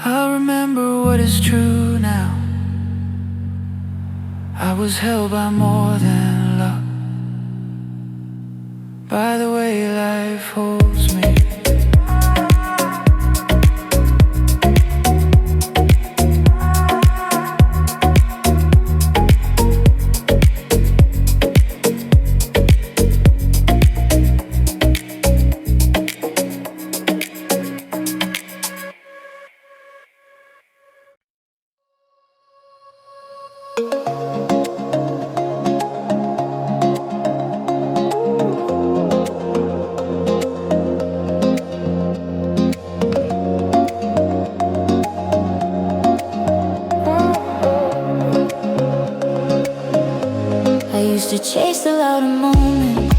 I'll remember what is true now. I was held by more than luck, by the way life holds me. To chase the louder moment,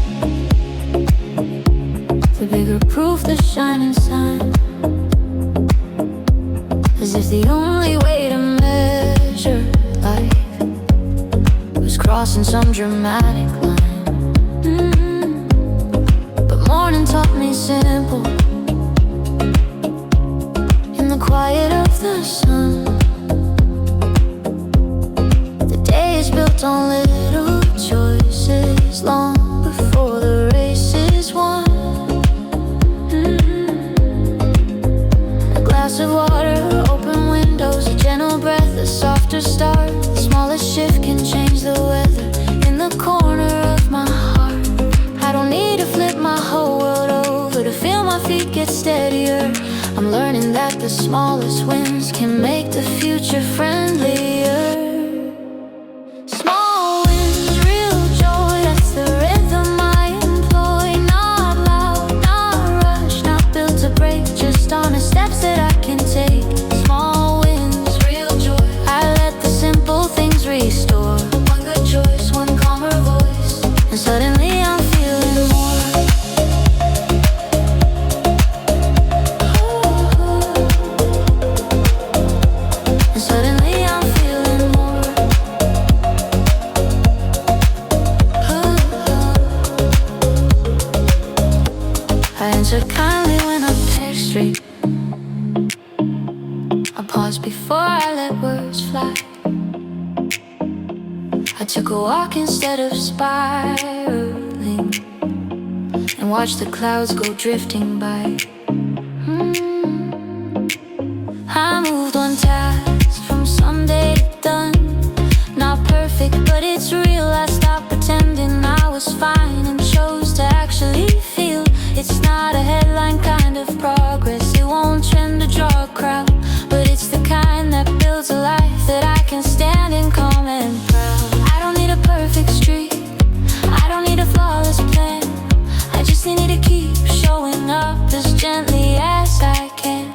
the bigger proof, the shining sign, as if the only way to measure life was crossing some dramatic line. But morning taught me simple, in the quiet of the sun. The day is built on little choices long before the race is won. glass of water, open windows, a gentle breath, a softer start. The smallest shift can change the weather in the corner of my heart. I don't need to flip my whole world over to feel my feet get steadier. I'm learning that the smallest wins can make the future friendlier. Small wins, real joy, that's the rhythm I employ. Not loud, not rush, not built to break, just honest steps that I can take. Small wins, real joy, I let the simple things restore. One good choice, one calmer voice, and suddenly I'm feeling more. And suddenly I'm feeling more. I answer kindly when I text straight. I pause before I let words fly. I took a walk instead of spiraling, and watched the clouds go drifting by. I moved one task from Sunday to done. Not perfect, but it's real. I stopped pretending I was fine and chose to actually feel. It's not a headline kind of progress, it won't trend to draw a crowd, but it's the kind that builds a life that I can stand in calm and proud. I don't need a perfect streak, I don't need a flawless plan. I just need to keep showing up as gently as I can.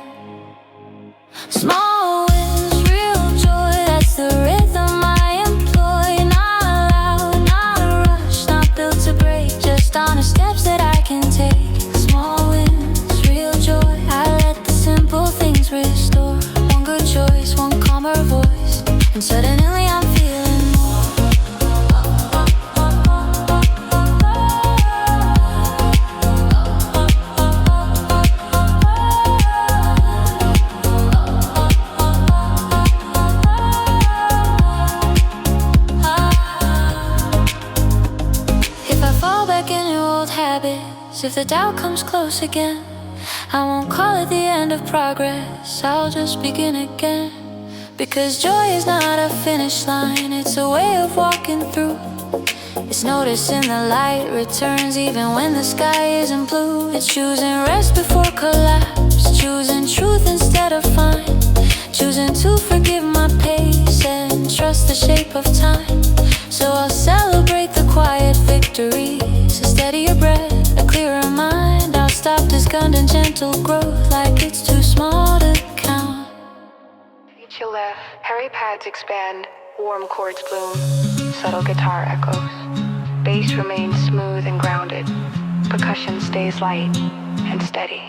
Small wins, real joy, that's the rhythm I employ. Not loud, not a rush, not built to break, just honest steps that I can take. Small wins, real joy, I let the simple things restore. One good choice, one calmer voice, and suddenly I'm feeling more. If I fall back in your old habits, if the doubt comes close again, I won't call it the end of progress, I'll just begin again. Because joy is not a finish line, it's a way of walking through. It's noticing the light returns even when the sky isn't blue. It's choosing rest before collapse, choosing truth instead of fine, choosing to forgive my pace and trust the shape of time. So I'll celebrate the quiet victories, a steadier breath, a clearer mind. I'll stop this gun and gentle growth like it's too small to count. Chillout, hairy pads expand, warm chords bloom, subtle guitar echoes. Bass remains smooth and grounded, percussion stays light and steady.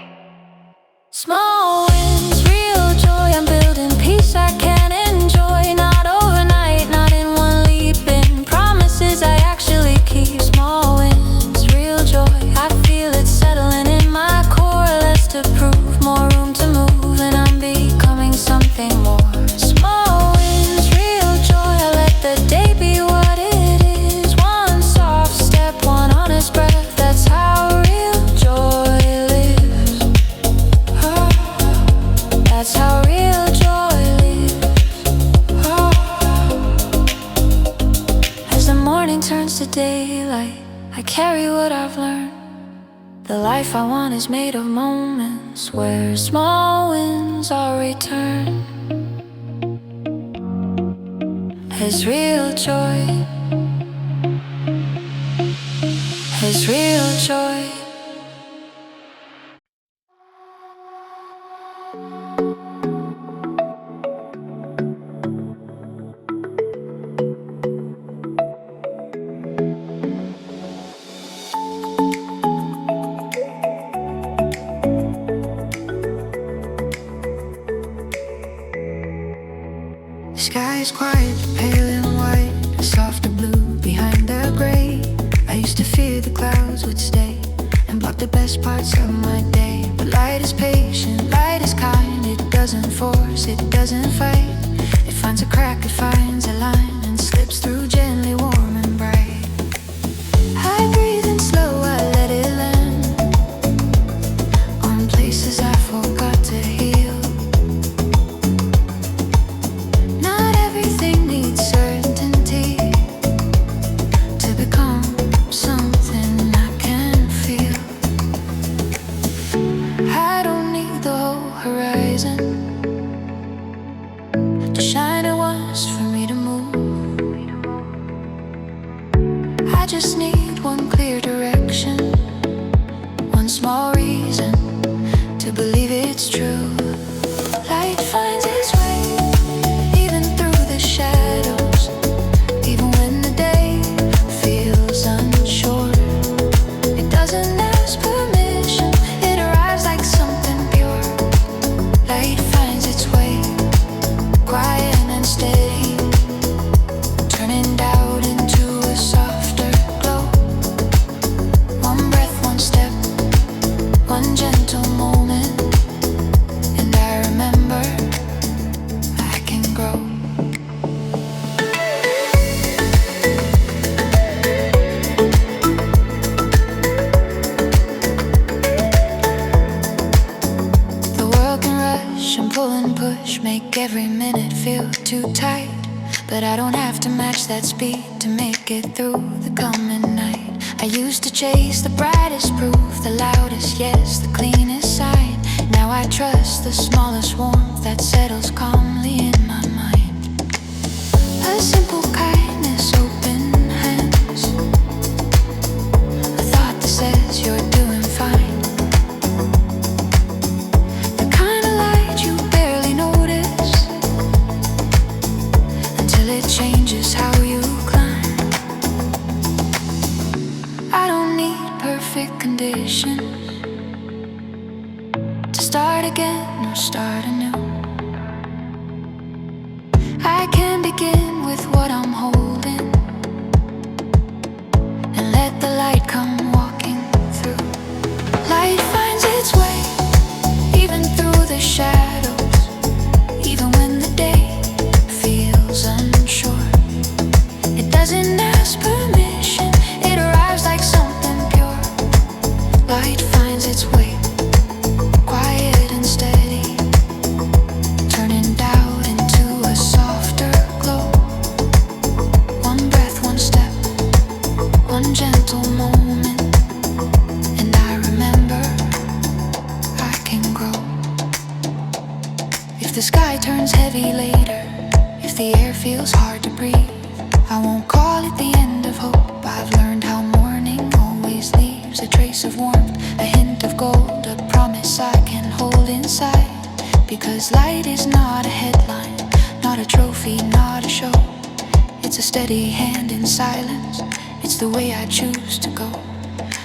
Small wins, real joy, I'm building peace I can enjoy. Not overnight, not in one leap, in promises I actually keep. Small wins, real joy, I feel it settling in my core. Less to prove, more room to move, and I'm becoming something more. Small wins, real joy, I let the day be what it is. One soft step, one honest breath, that's how real joy lives. That's how real joy lives. As the morning turns to daylight, I carry what I've learned. The life I want is made of moments where small wins are returned as real joy, as real joy. The sky is quiet, pale and white, a softer blue behind the gray. I used to fear the clouds would stay and block the best parts of my day. But light is patient, light is kind, it doesn't force, it doesn't fight. It finds a crack, it finds a line, and slips through gently, warm and bright. I breathe in slow, I let it land on places I forgot to heal. push and pull and push, make every minute feel too tight. But I don't have to match that speed to make it through the coming night. I used to chase the brightest proof, the loudest yes, the cleanest side. Now I trust the smallest warmth that settles calmly in my mind. A simple kindness, open hands, a thought that says you're doing fine. The kind of light you barely notice until it changes how you climb. I don't need perfect conditions to start again or start anew. I can begin with what I'm holding and let the light come walking through. Light finds its way even through the shadows, even when the day feels unsure. It doesn't ask permission, it arrives like something pure. Light finds its way, quiet and steady, turning doubt into a softer glow. One breath, one step, one gentle moment, and I remember I can grow. If the sky turns heavy later, if the air feels hard to breathe, I won't call it the end of hope. I've learned how morning always leaves a trace of warmth, a hint of gold, a promise I can hold inside. Because light is not a headline, not a trophy, not a show. It's a steady hand in silence, it's the way I choose to go.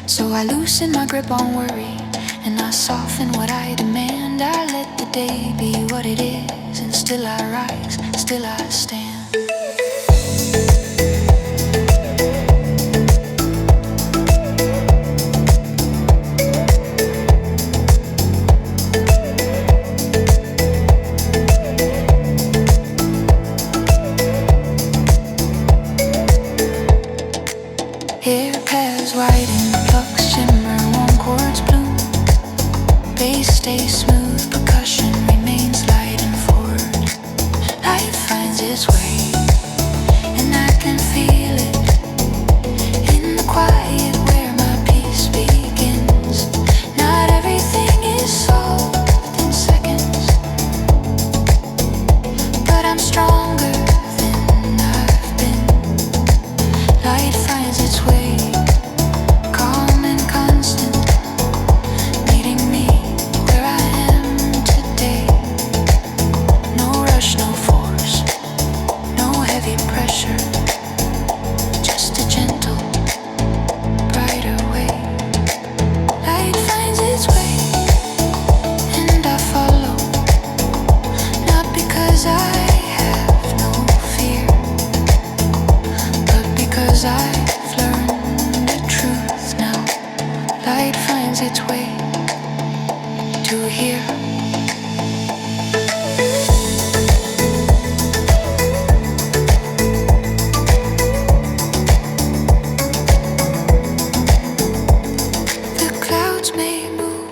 So I loosen my grip on worry, and I soften what I demand. I let the day be what it is, and still I rise, still I stand. Hair paths widen, plucks shimmer, warm chords bloom. Bass stays smooth, percussion remains light and forward. Light finds its way, and I can feel it in the quiet where my peace begins. Not everything is solved in seconds, but I'm stronger than I've been. Light finds its way, calm and constant, meeting me where I am today. No rush, no force, no heavy pressure, just a gentle, brighter way. Light finds its way, and I follow, not because I have no fear, but because I've learned the truth now. Light finds its way to here. The clouds may move,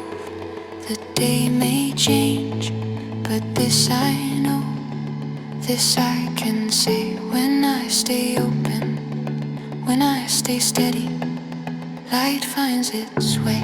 the day may change, but this I know, this I can say. When I stay open, when I stay steady, light finds its way.